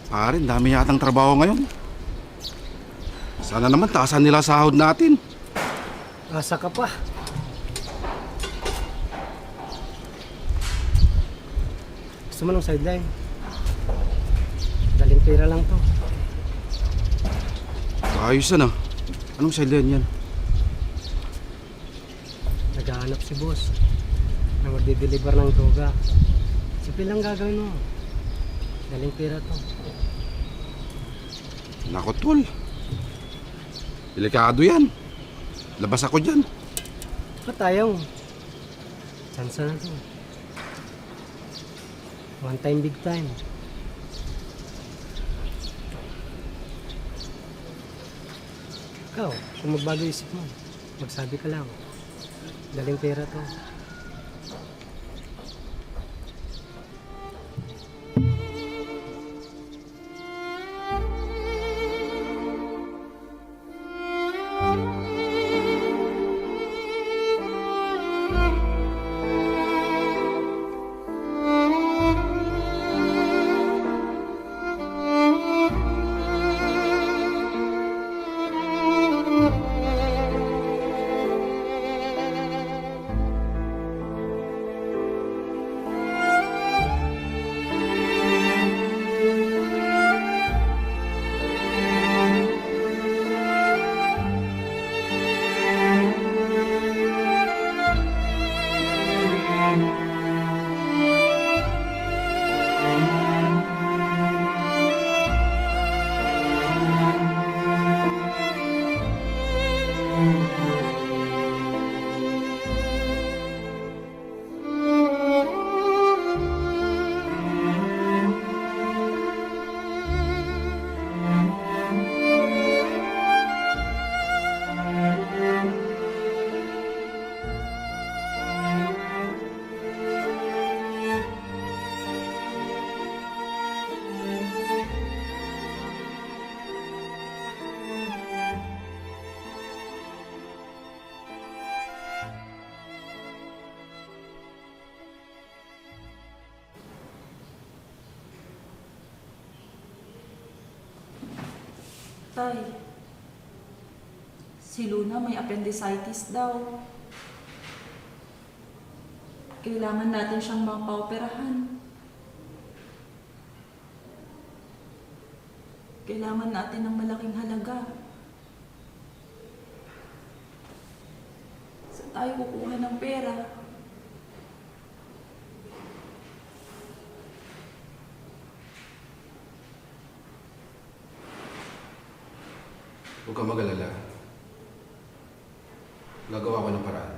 Pare, dami yatang trabaho ngayon. Sana naman taasan nila sahod natin. Asa ka pa. Gusto mo ng sideline? Daling pera lang to. Ayos na. Anong sideline yan? Naghahanap si boss na magde-deliver ng droga. Simple lang gagawin mo. Daling pera to. Nako tol, delikado yan. Labas ako dyan. Ba't ayaw? Chance na to. One time, big time. Ikaw, kung magbago isip mo, magsabi ka lang. Daling pera to. Tay, si Luna may appendicitis daw. Kailangan natin siyang mapaoperahan. Kailangan natin ng malaking halaga. Saan tayo kukuha ng pera? Huwag kang mag-alala. Gagawa ko ng paraan.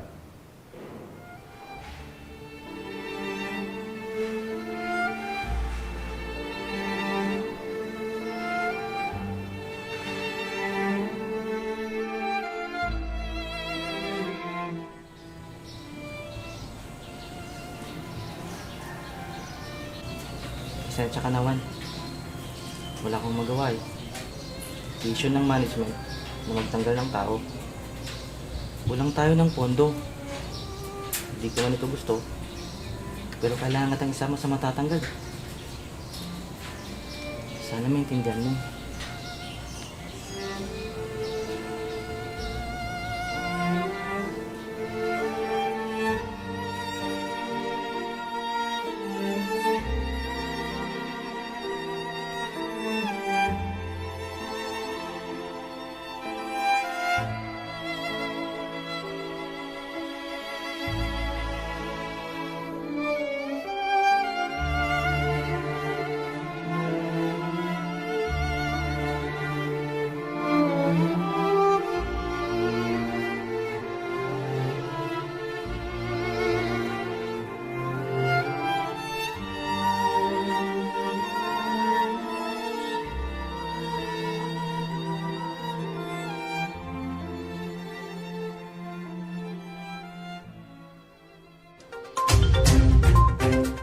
Pasensya ka naman. Wala akong magawa eh. Issue ng management na magtanggal ng tao. Kulang tayo ng pondo. Hindi ko man ito gusto. Pero kailangan natang isama sa matatanggal. Sana maintindihan mo.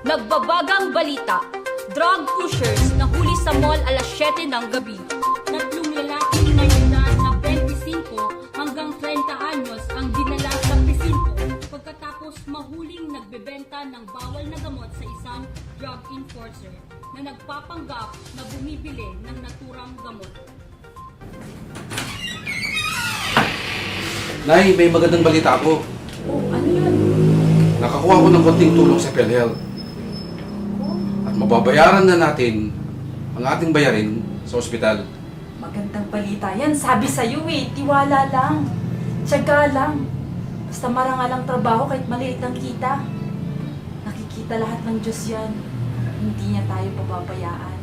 Nagbabagang balita, drug pushers nahuli sa mall alas 7 ng gabi. Tatlong lalaking may edad na 25 hanggang 30 anyos ang dinala sa presinto pagkatapos mahuling nagbebenta ng bawal na gamot sa isang drug enforcer na nagpapanggap na bumibili ng naturang gamot. Nay, may magandang balita ako. Oh, ano yun? Nakakuha ko ng konting tulong sa PhilHealth. At mababayaran na natin ang ating bayarin sa ospital. Magandang balita yan. Sabi sa'yo eh, tiwala lang. Tiyaga lang. Basta marangal ang trabaho kahit maliit ang kita. Nakikita lahat ng Diyos yan. Hindi niya tayo pababayaan.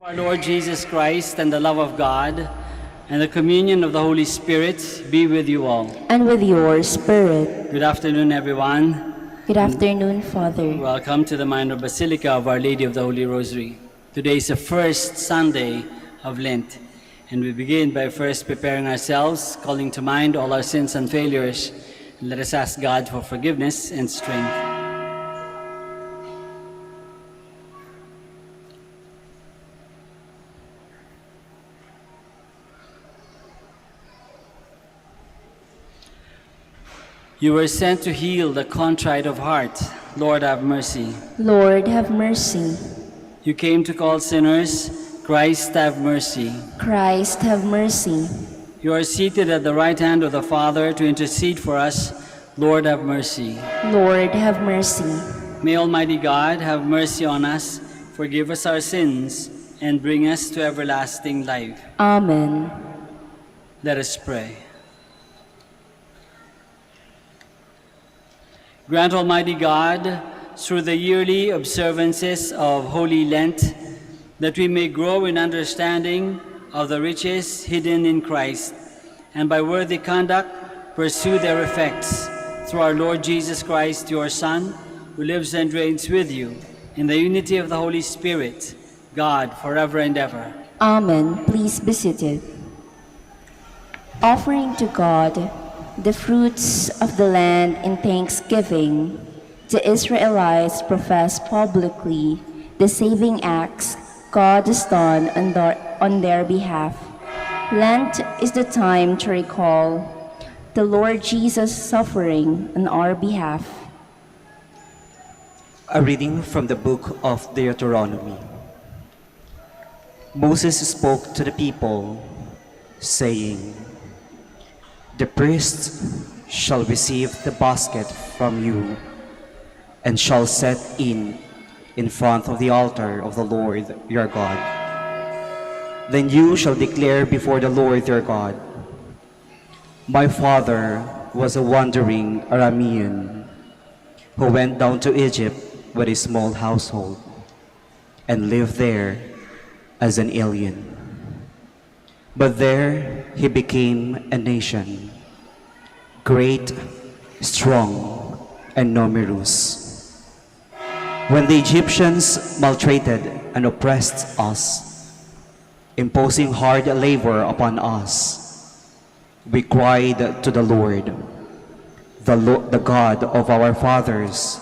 Our Lord Jesus Christ and the love of God and the communion of the Holy Spirit be with you all. And with your spirit. Good afternoon, everyone. Good afternoon, Father. Welcome to the Minor Basilica of Our Lady of the Holy Rosary. Today is the first Sunday of Lent, and we begin by first preparing ourselves, calling to mind all our sins and failures. And let us ask God for forgiveness and strength. You were sent to heal the contrite of heart. Lord, have mercy. Lord, have mercy. You came to call sinners. Christ, have mercy. Christ, have mercy. You are seated at the right hand of the Father to intercede for us. Lord, have mercy. Lord, have mercy. May Almighty God have mercy on us, forgive us our sins, and bring us to everlasting life. Amen. Let us pray. Grant, Almighty God, through the yearly observances of Holy Lent, that we may grow in understanding of the riches hidden in Christ, and by worthy conduct pursue their effects, through our Lord Jesus Christ, your Son, who lives and reigns with you, in the unity of the Holy Spirit, God, forever and ever. Amen. Please be seated. Offering to God the fruits of the land in thanksgiving, the Israelites profess publicly the saving acts God has done on their behalf. Lent is the time to recall the Lord Jesus' suffering on our behalf. A reading from the book of Deuteronomy. Moses spoke to the people, saying, "The priest shall receive the basket from you and shall set in front of the altar of the Lord your God. Then you shall declare before the Lord your God, my father was a wandering Aramean who went down to Egypt with a small household and lived there as an alien. But there he became a nation, great, strong, and numerous. When the Egyptians maltreated and oppressed us, imposing hard labor upon us, we cried to the Lord, the God of our fathers,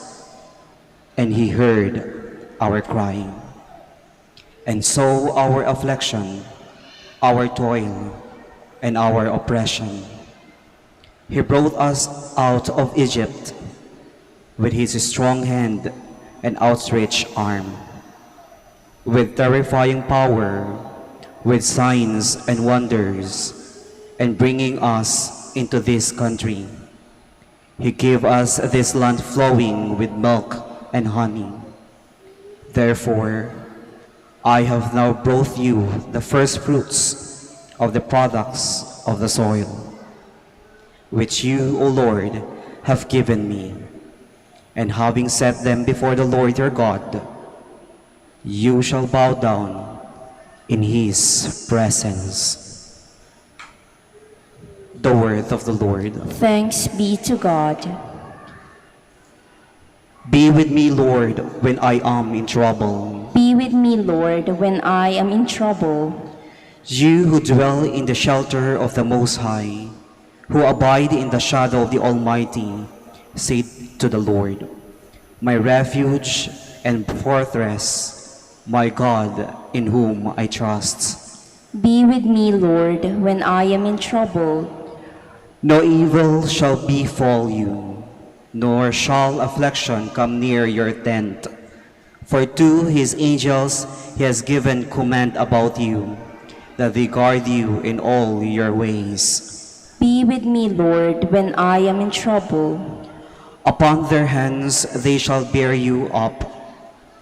and he heard our crying. And so our affliction, our toil, and our oppression, he brought us out of Egypt with his strong hand and outstretched arm, with terrifying power, with signs and wonders, and bringing us into this country. He gave us this land flowing with milk and honey. Therefore, I have now brought you the first fruits of the products of the soil, which you, O Lord, have given me. And having set them before the Lord your God, you shall bow down in his presence." The word of the Lord. Thanks be to God. Be with me, Lord, when I am in trouble. Be with me, Lord, when I am in trouble. You who dwell in the shelter of the Most High, who abide in the shadow of the Almighty, say to the Lord, my refuge and fortress, my God, in whom I trust. Be with me, Lord, when I am in trouble. No evil shall befall you, nor shall affliction come near your tent. For to his angels he has given command about you, that they guard you in all your ways. Be with me, Lord, when I am in trouble. Upon their hands they shall bear you up,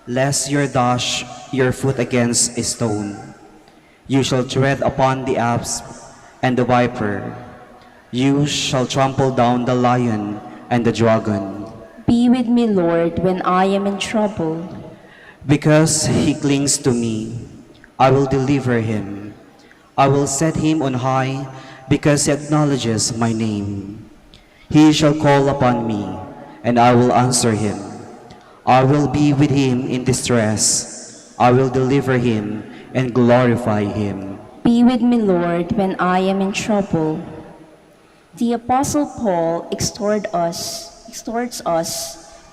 lest you dash your foot against a stone. You shall tread upon the asp and the viper. You shall trample down the lion and the dragon. Be with me, Lord, when I am in trouble. Because he clings to me, I will deliver him. I will set him on high because he acknowledges my name. He shall call upon me, and I will answer him. I will be with him in distress. I will deliver him and glorify him. Be with me, Lord, when I am in trouble. The Apostle Paul exhorts us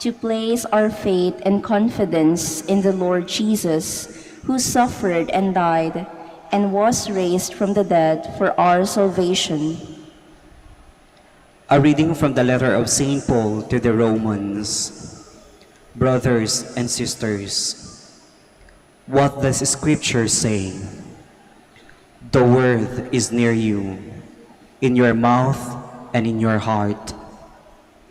to place our faith and confidence in the Lord Jesus, who suffered and died and was raised from the dead for our salvation. A reading from the letter of St. Paul to the Romans. Brothers and sisters, what does Scripture say? The word is near you, in your mouth and in your heart.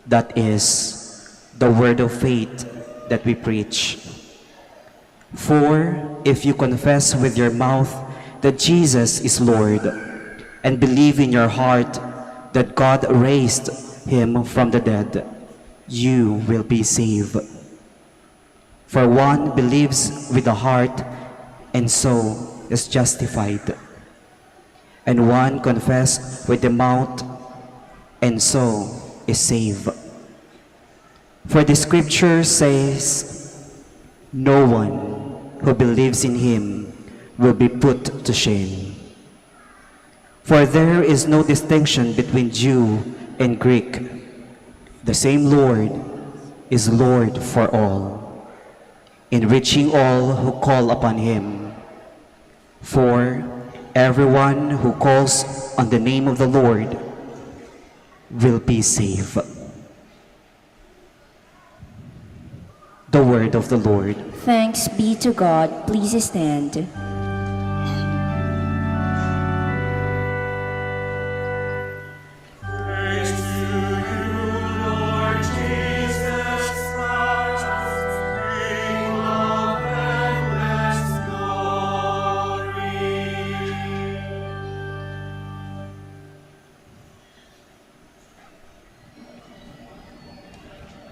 That is the word of faith that we preach. For if you confess with your mouth that Jesus is Lord, and believe in your heart that God raised him from the dead, you will be saved. For one believes with the heart, and so is justified. And one confesses with the mouth, and so is saved. For the Scripture says, no one who believes in him will be put to shame. For there is no distinction between Jew and Greek. The same Lord is Lord for all, enriching all who call upon him. For everyone who calls on the name of the Lord will be saved. The word of the Lord. Thanks be to God. Please stand.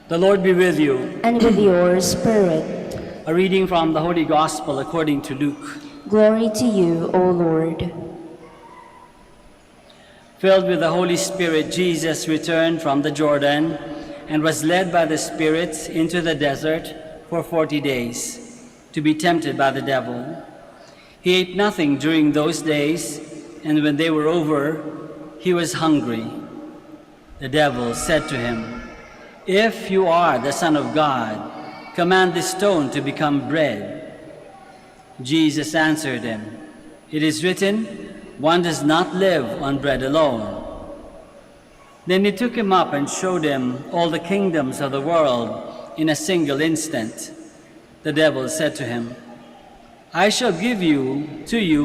The Lord be with you. And with your spirit. A reading from the Holy Gospel according to Luke. Glory to you, O Lord. Filled with the Holy Spirit, Jesus returned from the Jordan and was led by the Spirit into the desert for 40 days to be tempted by the devil. He ate nothing during those days, and when they were over, he was hungry. The devil said to him, "If you are the Son of God, command this stone to become bread." Jesus answered him, "It is written, one does not live on bread alone." Then he took him up and showed him all the kingdoms of the world in a single instant. The devil said to him, "I shall give to you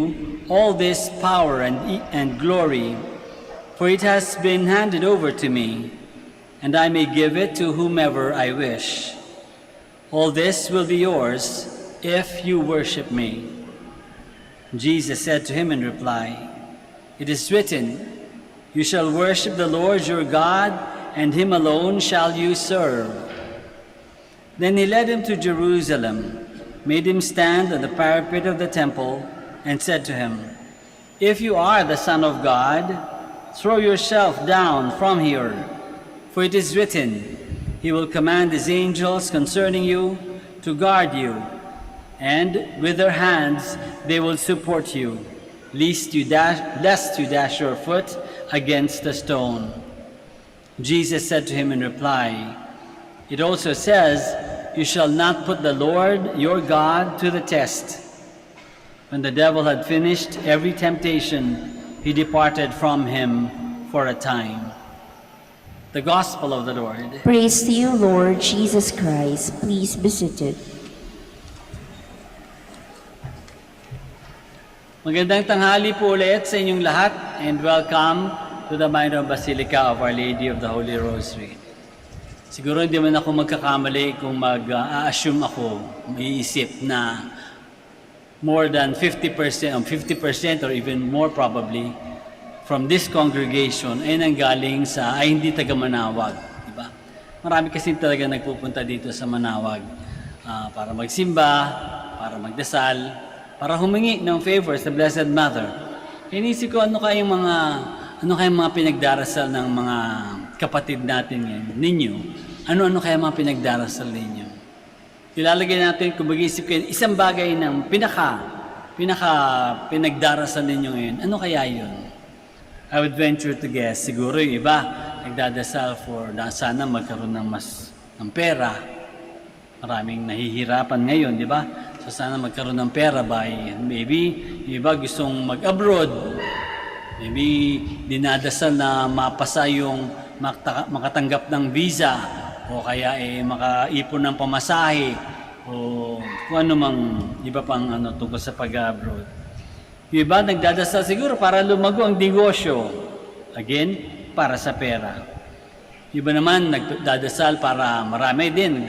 all this power and glory, for it has been handed over to me, and I may give it to whomever I wish. All this will be yours if you worship me." Jesus said to him in reply, "It is written, you shall worship the Lord your God, and him alone shall you serve." Then he led him to Jerusalem, made him stand on the parapet of the temple, and said to him, "If you are the Son of God, throw yourself down from here. For it is written, he will command his angels concerning you to guard you, and with their hands they will support you, lest you dash your foot against a stone." Jesus said to him in reply, "It also says, you shall not put the Lord your God to the test." When the devil had finished every temptation, he departed from him for a time. The Gospel of the Lord. Praise to you, Lord Jesus Christ. Please be seated. Magandang tanghali po ulit sa inyong lahat, and welcome to the Minor Basilica of Our Lady of the Holy Rosary. Siguro hindi man ako magkakamali kung mag-assume ako, maiisip na more than 50% or even more probably from this congregation ay nanggaling ay hindi taga Manaoag, di ba? Marami kasi talaga nagpupunta dito sa Manaoag para magsimba, para magdasal, para humingi ng favor sa Blessed Mother. Inisip ko ano kayang mga pinagdarasal ng mga kapatid natin ngayon, ninyo. Ano kaya mga pinagdarasal ninyo? Ilalagay natin, kung mag-isip kayo, isang bagay ng pinaka pinagdarasal ninyo ngayon. Ano kaya yun? I would venture to guess, siguro yung iba, nagdadasal na sana magkaroon ng pera. Maraming nahihirapan ngayon, di ba? So sana magkaroon ng pera by maybe yung iba gustong mag-abroad. Maybe dinadasal na mapasa yung makatanggap ng visa o kaya makaipon ng pamasahe o kung ano mang iba pang tungkol sa pag-abroad. Yung iba nagdadasal siguro para lumago ang negosyo. Again, para sa pera. Iba naman, nagdadasal para marami din,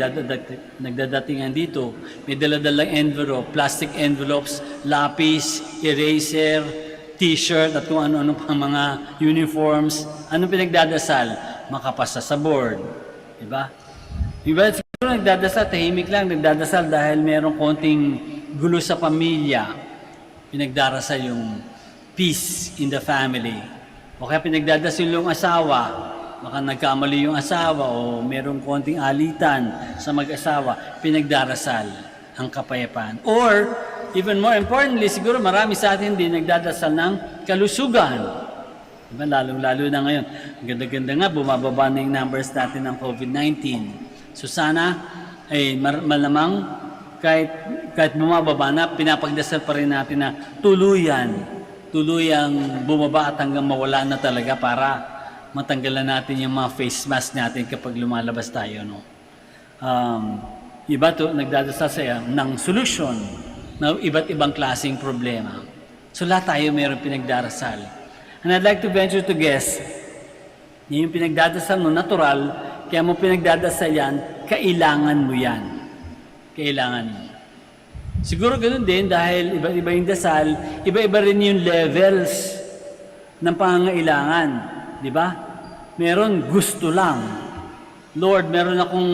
nagdadatingan dito. May daladalang envelope, plastic envelopes, lapis, eraser, t-shirt, at kung ano-ano pang mga uniforms. Anong pinagdadasal? Makapasa sa board. Diba? Iba siguro nagdadasal, tahimik lang, nagdadasal dahil merong konting gulo sa pamilya. Pinagdarasal yung peace in the family. O kaya pinagdadasal yung asawa, baka nagkamali yung asawa o merong konting alitan sa mag-asawa, pinagdarasal ang kapayapaan. Or, even more importantly, siguro marami sa atin din nagdadasal ng kalusugan. Diba? Lalong-lalo na ngayon. Ang ganda-ganda nga, bumababa na yung numbers natin ng COVID-19. So sana, malamang, kahit bumababa na, pinapagdasal pa rin natin na tuluyang bumaba at hanggang mawala na talaga para matanggalan natin yung mga face mask natin kapag lumalabas tayo, no? Iba to, nagdadasal saya ng solusyon ng iba't ibang klaseng problema. So lahat tayo mayroong pinagdarasal. And I'd like to venture to guess, yung pinagdadasal mo, natural, kaya mo pinagdadasal yan, kailangan mo yan. Kailangan mo. Siguro ganoon din dahil iba-iba yung dasal, iba-iba rin yung levels ng pangangailangan. Di ba? Meron gusto lang. Lord, meron akong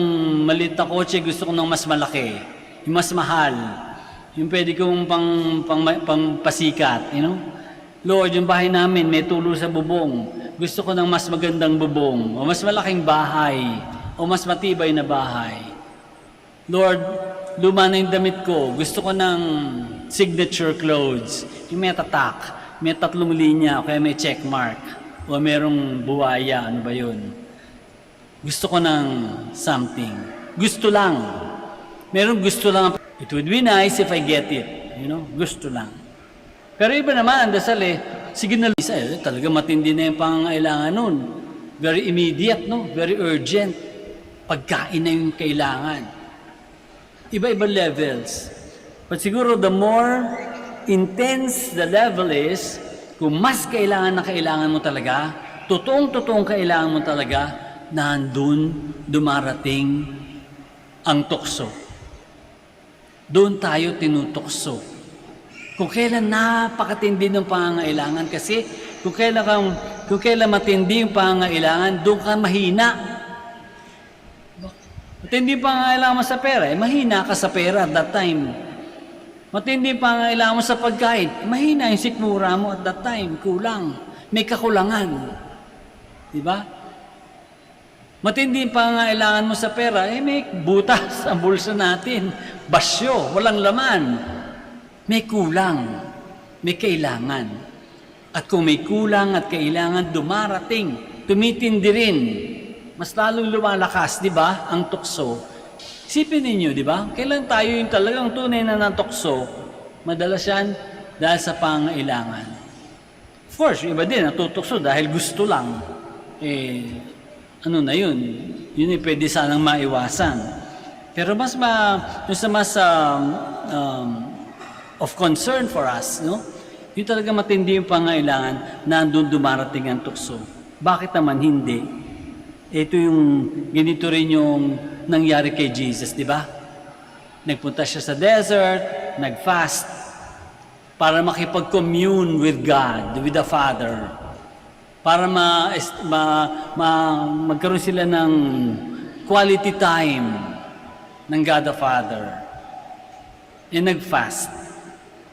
maliit na kotse, gusto ko ng mas malaki. Yung mas mahal. Yung pwede kong pang pasikat, you know? Lord, yung bahay namin, may tulo sa bubong. Gusto ko ng mas magandang bubong, o mas malaking bahay, o mas matibay na bahay. Lord, luma na yung damit ko. Gusto ko ng signature clothes. Yung may tatak, may 3 linya, o kaya may check mark. O merong buwaya, ano ba yun? Gusto ko ng something. Gusto lang. Merong gusto lang. It would be nice if I get it. You know, gusto lang. Pero iba naman, ang dasal sige na, talaga matindi na yung pangangailangan nun. Very immediate, no? Very urgent. Pagkain na yung kailangan. Iba-iba levels. But siguro the more intense the level is, kung mas kailangan na kailangan mo talaga, totoong kailangan mo talaga, nandun dumarating ang tukso. Doon tayo tinutukso. Kung kailan napakatindi ng pangangailangan, kasi kung kailan matindi yung pangangailangan, doon ka mahina. Matindi yung pangangailangan mo sa pera, mahina ka sa pera at that time. Matindi pa ang kailangan mo sa pagkain. Mahina yung sikmura mo at that time. Kulang. May kakulangan. Diba? Matindi pa ang kailangan mo sa pera. May butas ang bulsa natin. Basyo. Walang laman. May kulang. May kailangan. At kung may kulang at kailangan, dumarating. Tumitindi rin. Mas lalong lumalakas, di ba, ang tukso. Isipin ninyo, di ba? Kailan tayo yung talagang tunay na natokso? Madalas yan dahil sa pangailangan. Of course, iba din natutokso dahil gusto lang. Ano na yun? Yun yung pwede sanang maiwasan. Pero mas of concern for us, no? Yung talaga matindi yung pangailangan na doon dumarating ang tukso. Bakit naman hindi? Ito yung, ganito rin yung nangyari kay Jesus, di ba? Nagpunta siya sa desert, nag-fast, para makipag-commune with God, with the Father. Para magkaroon sila ng quality time ng God the Father. E nag-fast.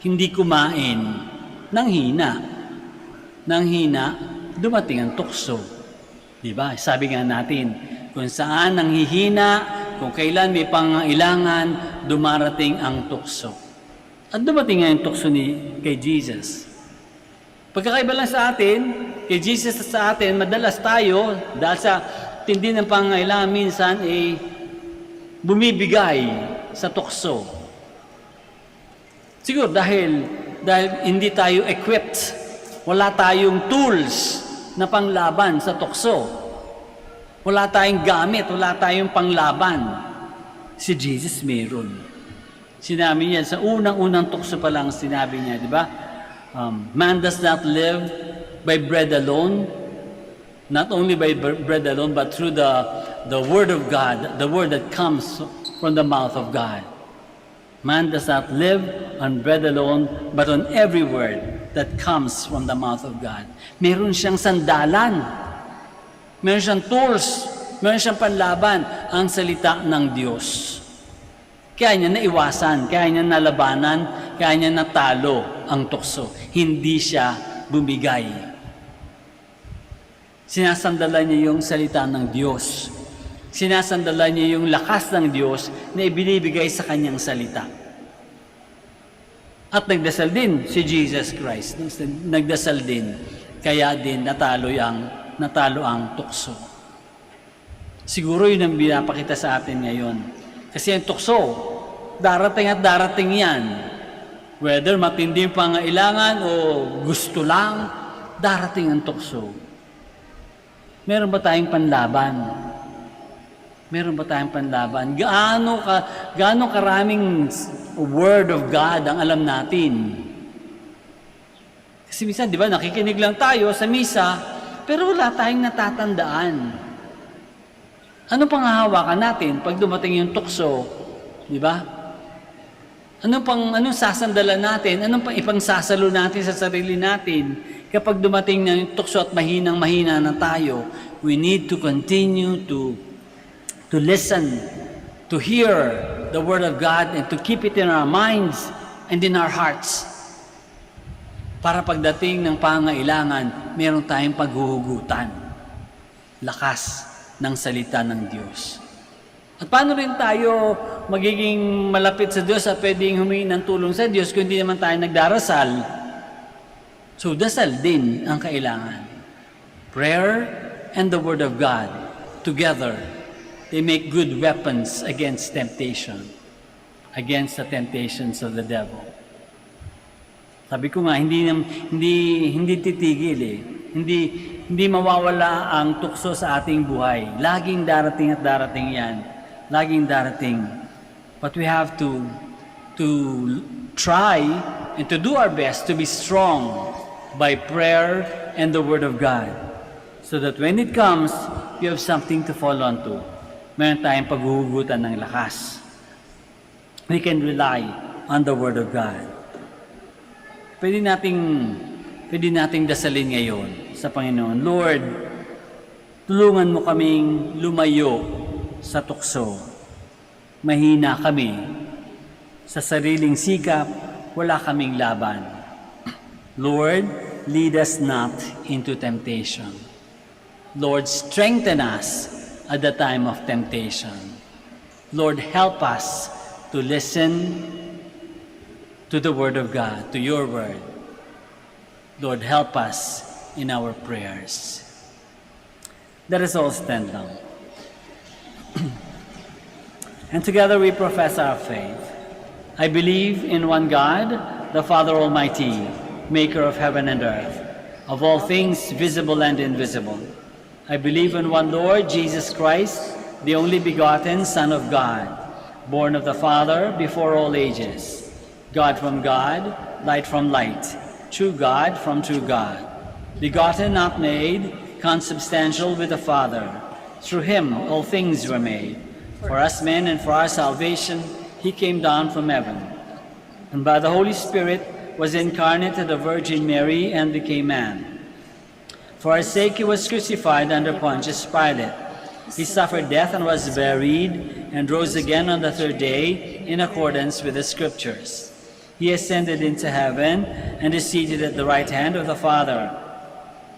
hindi kumain ng hina. Nang hina, dumating ang tukso. Diba? Sabi nga natin, kung saan nanghihina, kung kailan may pangailangan, dumarating ang tukso. At dumating nga yung tukso kay Jesus. Pagkakaiba lang sa atin, kay Jesus at sa atin, madalas tayo, dahil sa tindi ng pangailangan, minsan bumibigay sa tukso. Siguro dahil hindi tayo equipped, wala tayong tools na panglaban sa tukso. Wala tayong gamit, wala tayong panglaban. Si Jesus meron. Sinabi niya, sa unang-unang tukso pa lang sinabi niya, di ba? Man does not live by bread alone, not only by bread alone, but through the Word of God, the Word that comes from the mouth of God. Man does not live on bread alone, but on every word that comes from the mouth of God. Meron siyang sandalan. Meron siyang tools. Meron siyang panlaban. Ang salita ng Diyos. Kaya niya naiwasan. Kaya niya nalabanan. Kaya niya natalo ang tukso. Hindi siya bumigay. Sinasandalan niya yung salita ng Diyos. Sinasandalan niya yung lakas ng Diyos na ibinibigay sa kanyang salita. At nagdasal din si Jesus Christ. Nagdasal din. Kaya din natalo ang tukso. Siguro yun ang pinapakita sa atin ngayon. Kasi ang tukso, darating at darating yan. Whether matindi yung pangailangan o gusto lang, darating ang tukso. Meron ba tayong panlaban? Meron ba tayong panlaban? Gaano karaming Word of God ang alam natin? Kasi minsan, di ba, nakikinig lang tayo sa misa, pero wala tayong natatandaan. Ano pang hahawakan natin pag dumating yung tukso? Di ba? Anong sasandalan natin? Anong pang ipangsasalo natin sa sarili natin kapag dumating na yung tukso at mahinang-mahina na tayo? We need to continue to listen, to hear the Word of God, and to keep it in our minds and in our hearts. Para pagdating ng pangailangan, meron tayong paghuhugutan. Lakas ng salita ng Diyos. At paano rin tayo magiging malapit sa Diyos at pwedeng humingi ng tulong sa Diyos kung hindi naman tayo nagdarasal? So, dasal din ang kailangan. Prayer and the Word of God together, they make good weapons against temptation, against the temptations of the devil. Sabi ko nga, hindi titigil eh. Hindi mawawala ang tukso sa ating buhay. Laging darating at darating yan. Laging darating. But we have to try and to do our best to be strong by prayer and the Word of God. So that when it comes, you have something to fall on to. Meron tayong paghuhugutan ng lakas. We can rely on the Word of God. Pwede nating dasalin ngayon sa Panginoon. Lord, tulungan mo kaming lumayo sa tukso. Mahina kami. Sa sariling sikap, wala kaming laban. Lord, lead us not into temptation. Lord, strengthen us at the time of temptation. Lord, help us to listen to the Word of God, to your Word. Lord, help us in our prayers. Let us all stand down. And together we profess our faith. I believe in one God, the Father Almighty, maker of heaven and earth, of all things visible and invisible. I believe in one Lord, Jesus Christ, the only begotten Son of God, born of the Father before all ages, God from God, light from light, true God from true God, begotten, not made, consubstantial with the Father. Through him all things were made. For us men and for our salvation, he came down from heaven, and by the Holy Spirit was incarnate of the Virgin Mary and became man. For our sake he was crucified under Pontius Pilate. He suffered death and was buried, and rose again on the third day in accordance with the Scriptures. He ascended into heaven and is seated at the right hand of the Father.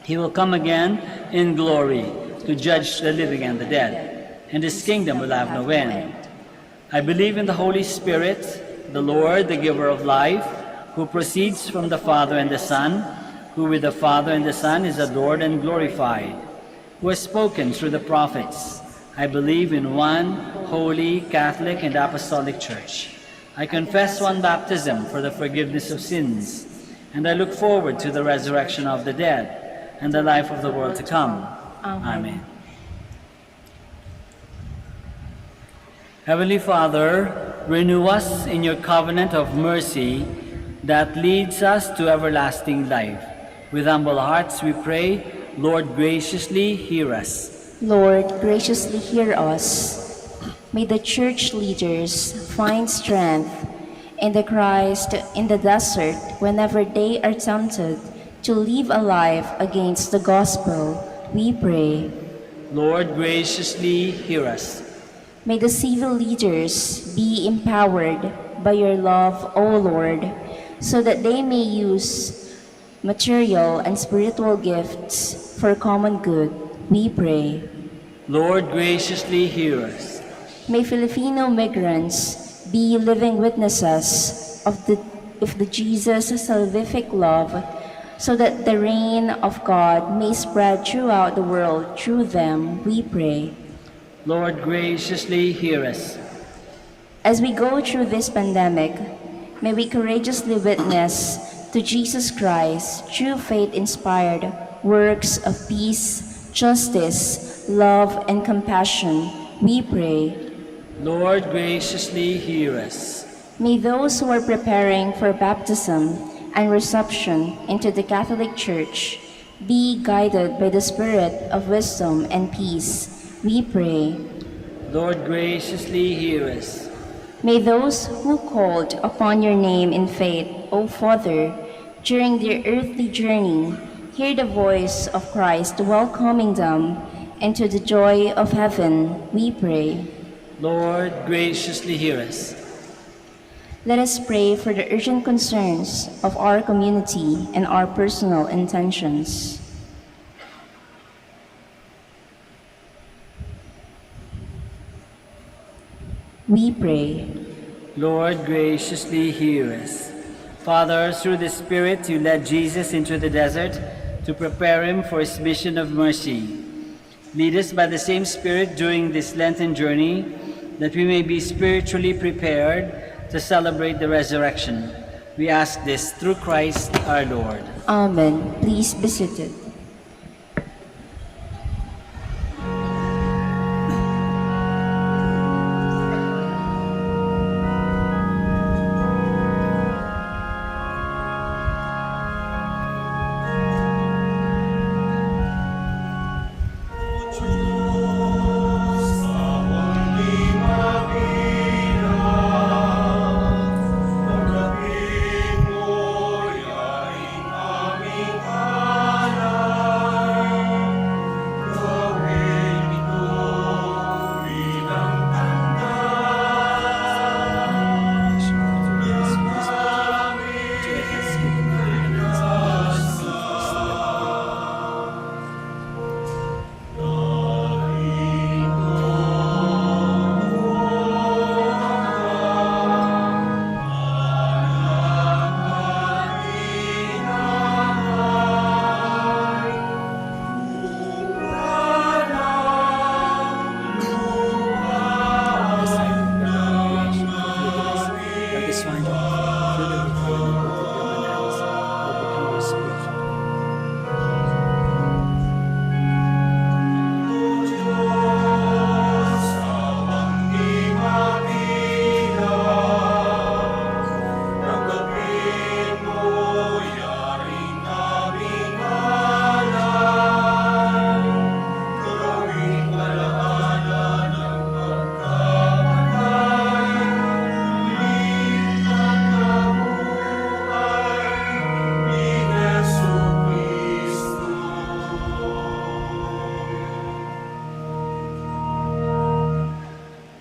He will come again in glory to judge the living and the dead, and his kingdom will have no end. I believe in the Holy Spirit, the Lord, the giver of life, who proceeds from the Father and the Son, who with the Father and the Son is adored and glorified, who has spoken through the prophets. I believe in one holy, Catholic, and Apostolic Church. I confess one baptism for the forgiveness of sins, and I look forward to the resurrection of the dead and the life of the world to come. Amen. Heavenly Father, renew us in your covenant of mercy that leads us to everlasting life. With humble hearts we pray, Lord, graciously hear us. Lord, graciously hear us. May the church leaders find strength in the Christ in the desert whenever they are tempted to live a life against the gospel, we pray. Lord, graciously hear us. May the civil leaders be empowered by your love, O Lord, so that they may use material and spiritual gifts for common good, we pray. Lord, graciously hear us. May Filipino migrants be living witnesses of the Jesus salvific love, so that the reign of God may spread throughout the world through them, we pray. Lord, graciously hear us. As we go through this pandemic, may we courageously witness to Jesus Christ through faith-inspired works of peace, justice, love, and compassion, we pray. Lord, graciously hear us. May those who are preparing for baptism and reception into the Catholic Church be guided by the Spirit of wisdom and peace, we pray. Lord, graciously hear us. May those who called upon your name in faith, O Father, during their earthly journey, hear the voice of Christ welcoming them into the joy of heaven, we pray. Lord, graciously hear us. Let us pray for the urgent concerns of our community and our personal intentions. We pray. Lord, graciously hear us. Father, through the Spirit, you led Jesus into the desert to prepare him for his mission of mercy. Lead us by the same Spirit during this Lenten journey, that we may be spiritually prepared to celebrate the resurrection. We ask this through Christ our Lord. Amen. Please be seated.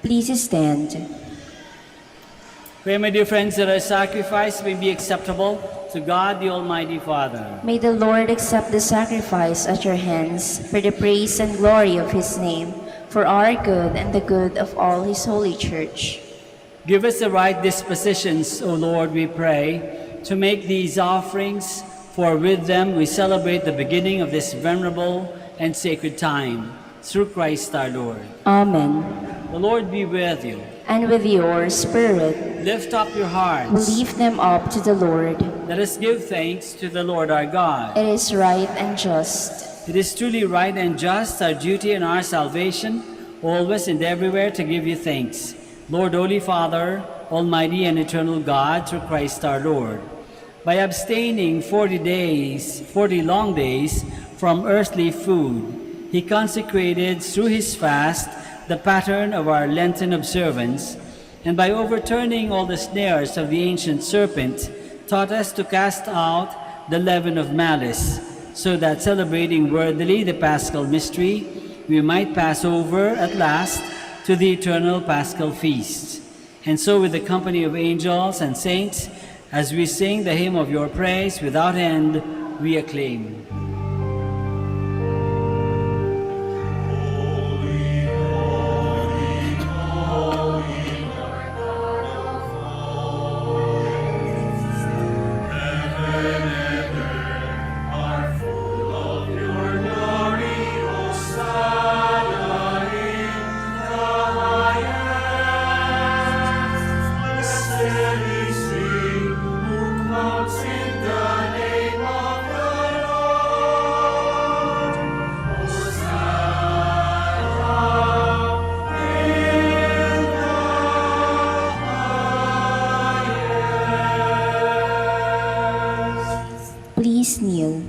Please stand. Pray, my dear friends, that our sacrifice may be acceptable to God, the Almighty Father. May the Lord accept the sacrifice at your hands for the praise and glory of his name, for our good and the good of all his holy church. Give us the right dispositions, O Lord, we pray, to make these offerings, for with them we celebrate the beginning of this venerable and sacred time, through Christ our Lord. Amen. The Lord be with you. And with your spirit, Lift up your hearts. lift them up to the Lord. Let us give thanks to the Lord our God. It is right and just. It is truly right and just, our duty and our salvation, always and everywhere to give you thanks, Lord, Holy Father, Almighty and eternal God, through Christ our Lord. By abstaining 40 long days from earthly food, he consecrated through his fast the pattern of our Lenten observance, and by overturning all the snares of the ancient serpent, taught us to cast out the leaven of malice, so that celebrating worthily the Paschal mystery, we might pass over at last to the eternal Paschal feast. And so with the company of angels and saints, as we sing the hymn of your praise without end, we acclaim. Please kneel.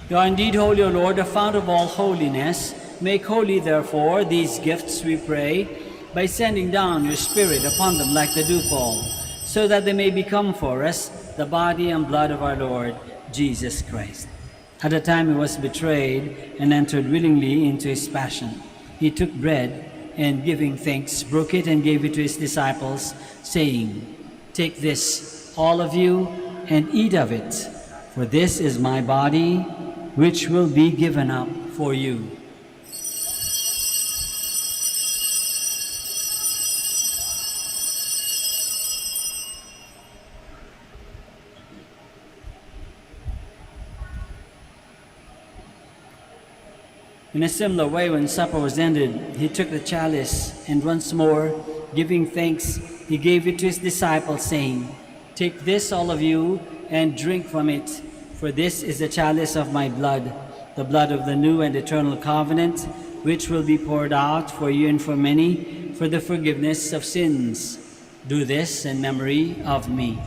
You are indeed holy, O Lord, the fount of all holiness. Make holy, therefore, these gifts, we pray, by sending down your Spirit upon them like the dewfall, so that they may become for us the body and blood of our Lord Jesus Christ. At the time he was betrayed and entered willingly into his passion, he took bread and, giving thanks, broke it and gave it to his disciples, saying, "Take this, all of you, and eat of it, for this is my body, which will be given up for you." In a similar way, when supper was ended, he took the chalice, and once more, giving thanks, he gave it to his disciples, saying, "Take this, all of you, and drink from it, for this is the chalice of my blood, the blood of the new and eternal covenant, which will be poured out for you and for many for the forgiveness of sins. Do this in memory of me."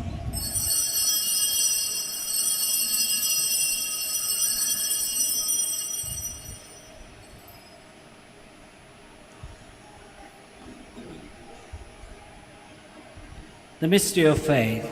The mystery of faith.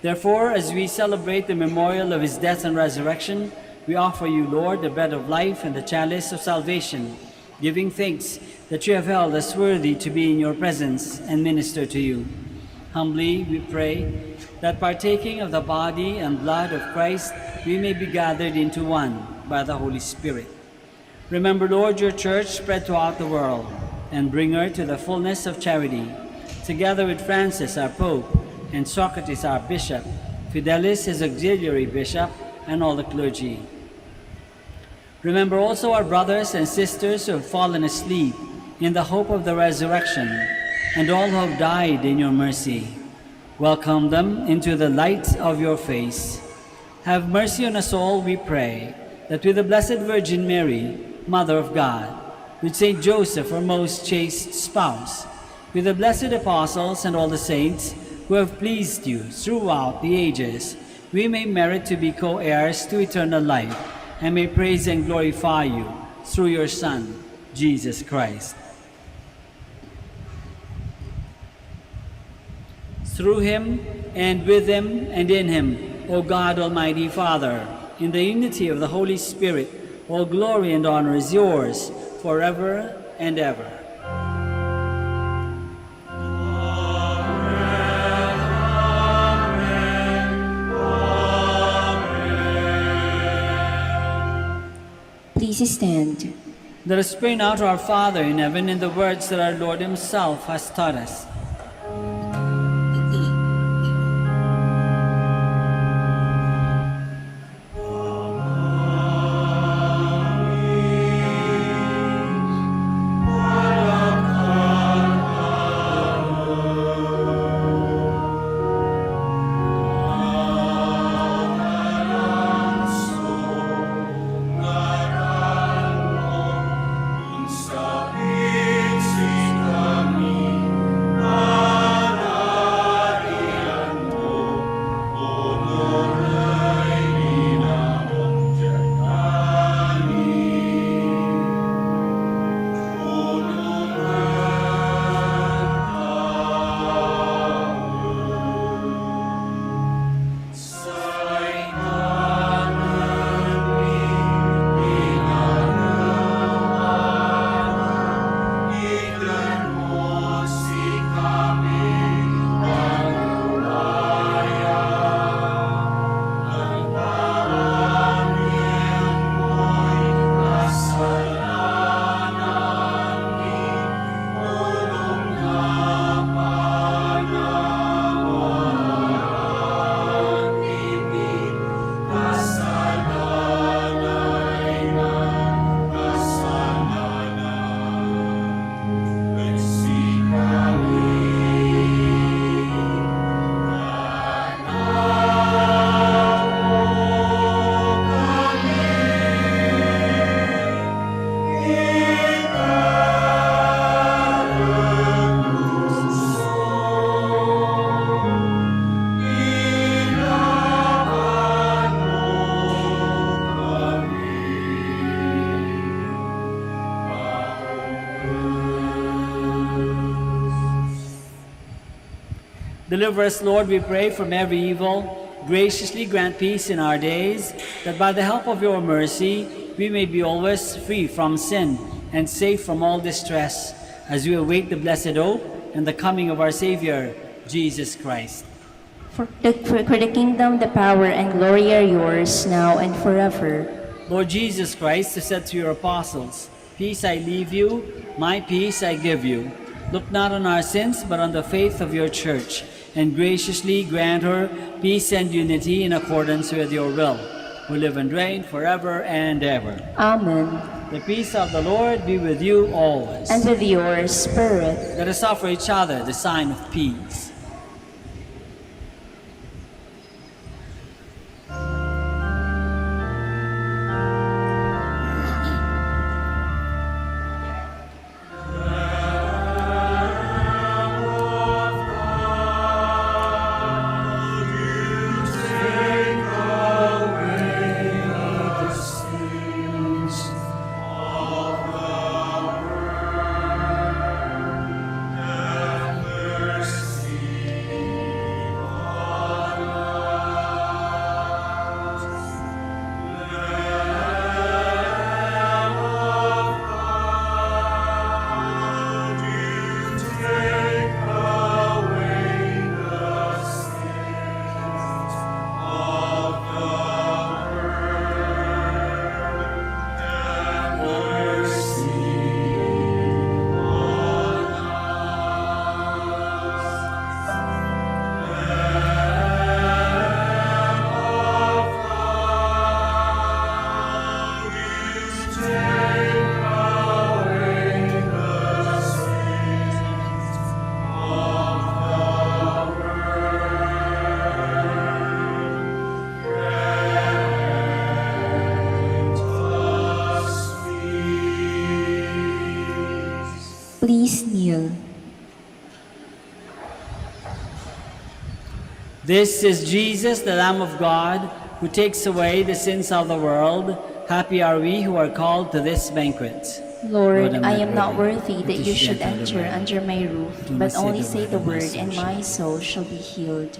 Therefore, as we celebrate the memorial of his death and resurrection, we offer you, Lord, the bread of life and the chalice of salvation, giving thanks that you have held us worthy to be in your presence and minister to you. Humbly we pray that, partaking of the body and blood of Christ, we may be gathered into one by the Holy Spirit. Remember, Lord, your church spread throughout the world, and bring her to the fullness of charity, together with Francis, our Pope, and Socrates, our Bishop, Fidelis, his auxiliary bishop, and all the clergy. Remember also our brothers and sisters who have fallen asleep in the hope of the resurrection, and all who have died in your mercy. Welcome them into the light of your face. Have mercy on us all, we pray, that with the Blessed Virgin Mary, Mother of God, with Saint Joseph, our most chaste spouse, with the blessed apostles and all the saints who have pleased you throughout the ages, we may merit to be co-heirs to eternal life, and may praise and glorify you through your Son, Jesus Christ. Through him, and with him, and in him, O God, Almighty Father, in the unity of the Holy Spirit, all glory and honor is yours forever and ever. Please stand. Let us pray now to our Father in heaven in the words that our Lord himself has taught us. Deliver us, Lord, we pray, from every evil. Graciously grant peace in our days, that by the help of your mercy we may be always free from sin and safe from all distress, as we await the blessed hope and the coming of our Savior, Jesus Christ. For the kingdom, the power, and glory are yours, now and forever. Lord Jesus Christ, who said to your apostles, "Peace I leave you, my peace I give you," look not on our sins, but on the faith of your church, and graciously grant her peace and unity in accordance with your will, who live and reign forever and ever. Amen. The peace of the Lord be with you always. And with your spirit. Let us offer each other the sign of peace. Please kneel. This is Jesus, the Lamb of God, who takes away the sins of the world. Happy are we who are called to this banquet. Lord, Lord, I'm I not am not worthy worthy that you should enter enter under my roof, Do but not only say the word, soul and shall my soul shall be healed.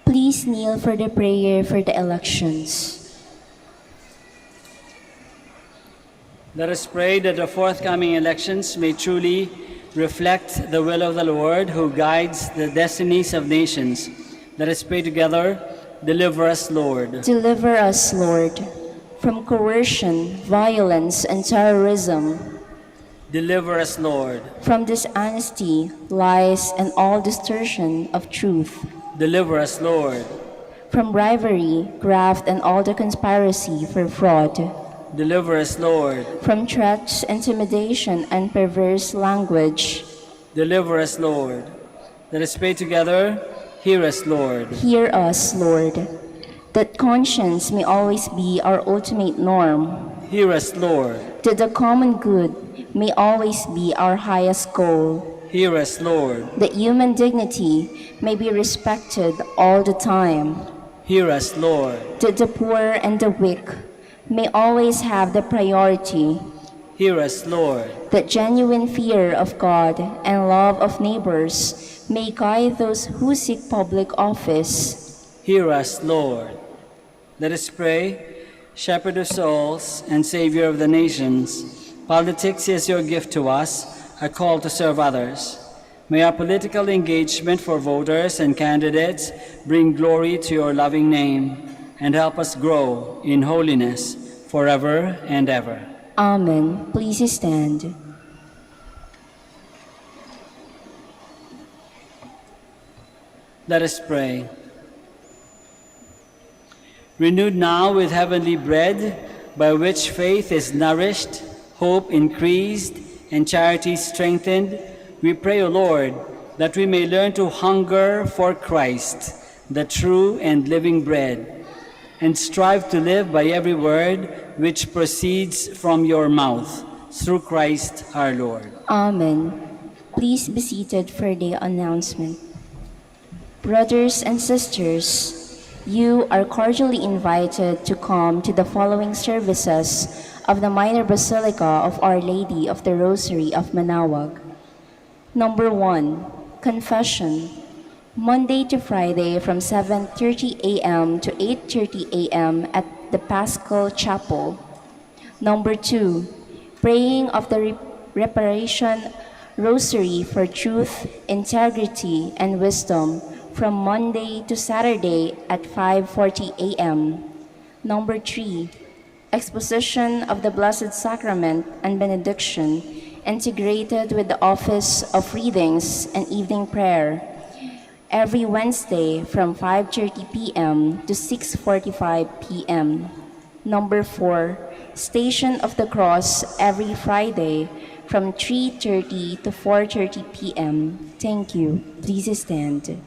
Please kneel for the prayer for the elections. Let us pray that the forthcoming elections may truly reflect the will of the Lord who guides the destinies of nations. Let us pray together. Deliver us, Lord. Deliver us, Lord, from coercion, violence, and terrorism, Deliver us, Lord. from dishonesty, lies, and all distortion of truth, Deliver us, Lord. from bribery, graft, and all the conspiracy for fraud, Deliver us, Lord. from threats, intimidation, and perverse language. Deliver us, Lord. Let us pray together. Hear us, Lord. Hear us, Lord, that conscience may always be our ultimate norm, Hear us, Lord. that the common good may always be our highest goal, Hear us, Lord. that human dignity may be respected all the time, Hear us, Lord. that the poor and the weak may always have the priority, Hear us, Lord. that genuine fear of God and love of neighbors may guide those who seek public office. Hear us, Lord. Let us pray. Shepherd of souls and Savior of the nations, politics is your gift to us, a call to serve others. May our political engagement for voters and candidates bring glory to your loving name and help us grow in holiness forever and ever. Amen. Please stand. Let us pray. Renewed now with heavenly bread, by which faith is nourished, hope increased, and charity strengthened, we pray, O Lord, that we may learn to hunger for Christ, the true and living bread, and strive to live by every word which proceeds from your mouth, through Christ our Lord. Amen. Please be seated for the announcement. Brothers and sisters, you are cordially invited to come to the following services of the Minor Basilica of Our Lady of the Rosary of Manaoag. Number 1, Confession, Monday to Friday from 7:30 a.m. to 8:30 a.m. at the Paschal Chapel. Number 2, Praying of the Reparation Rosary for Truth, Integrity, and Wisdom from Monday to Saturday at 5:40 a.m. Number 3, Exposition of the Blessed Sacrament and Benediction, integrated with the Office of Readings and Evening Prayer, every Wednesday from 5:30 p.m. to 6:45 p.m. Number 4, Station of the Cross every Friday from 3:30 to 4:30 p.m. Thank you. Please stand.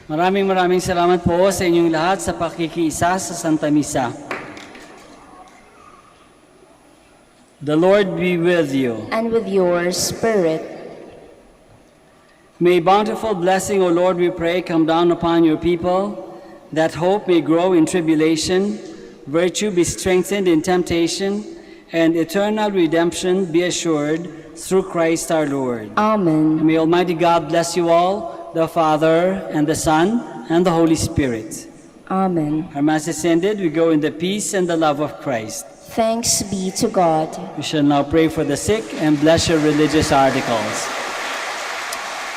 Maraming salamat po sa inyong lahat sa pakikiisa sa Santa Misa. The Lord be with you. And with your spirit. May bountiful blessing, O Lord, we pray, come down upon your people, that hope may grow in tribulation, virtue be strengthened in temptation, and eternal redemption be assured through Christ our Lord. Amen. May Almighty God bless you all, the Father, and the Son, and the Holy Spirit. Amen. Our Mass is ended. We go in the peace and the love of Christ. Thanks be to God. We shall now pray for the sick and bless your religious articles.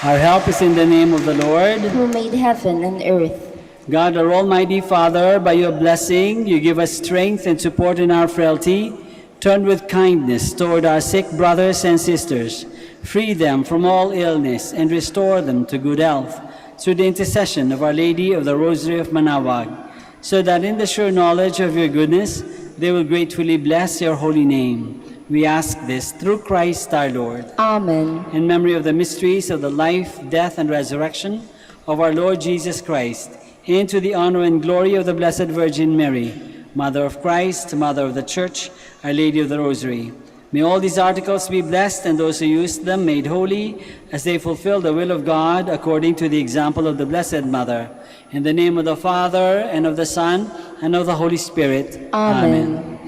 Our help is in the name of the Lord. Who made heaven and earth. God, our Almighty Father, by your blessing, you give us strength and support in our frailty. Turn with kindness toward our sick brothers and sisters. Free them from all illness and restore them to good health through the intercession of Our Lady of the Rosary of Manaoag, so that in the sure knowledge of your goodness, they will gratefully bless your holy name. We ask this through Christ our Lord. Amen. In memory of the mysteries of the life, death, and resurrection of our Lord Jesus Christ, and to the honor and glory of the Blessed Virgin Mary, Mother of Christ, Mother of the Church, Our Lady of the Rosary. May all these articles be blessed, and those who use them made holy, as they fulfill the will of God according to the example of the Blessed Mother. In the name of the Father, and of the Son, and of the Holy Spirit. Amen.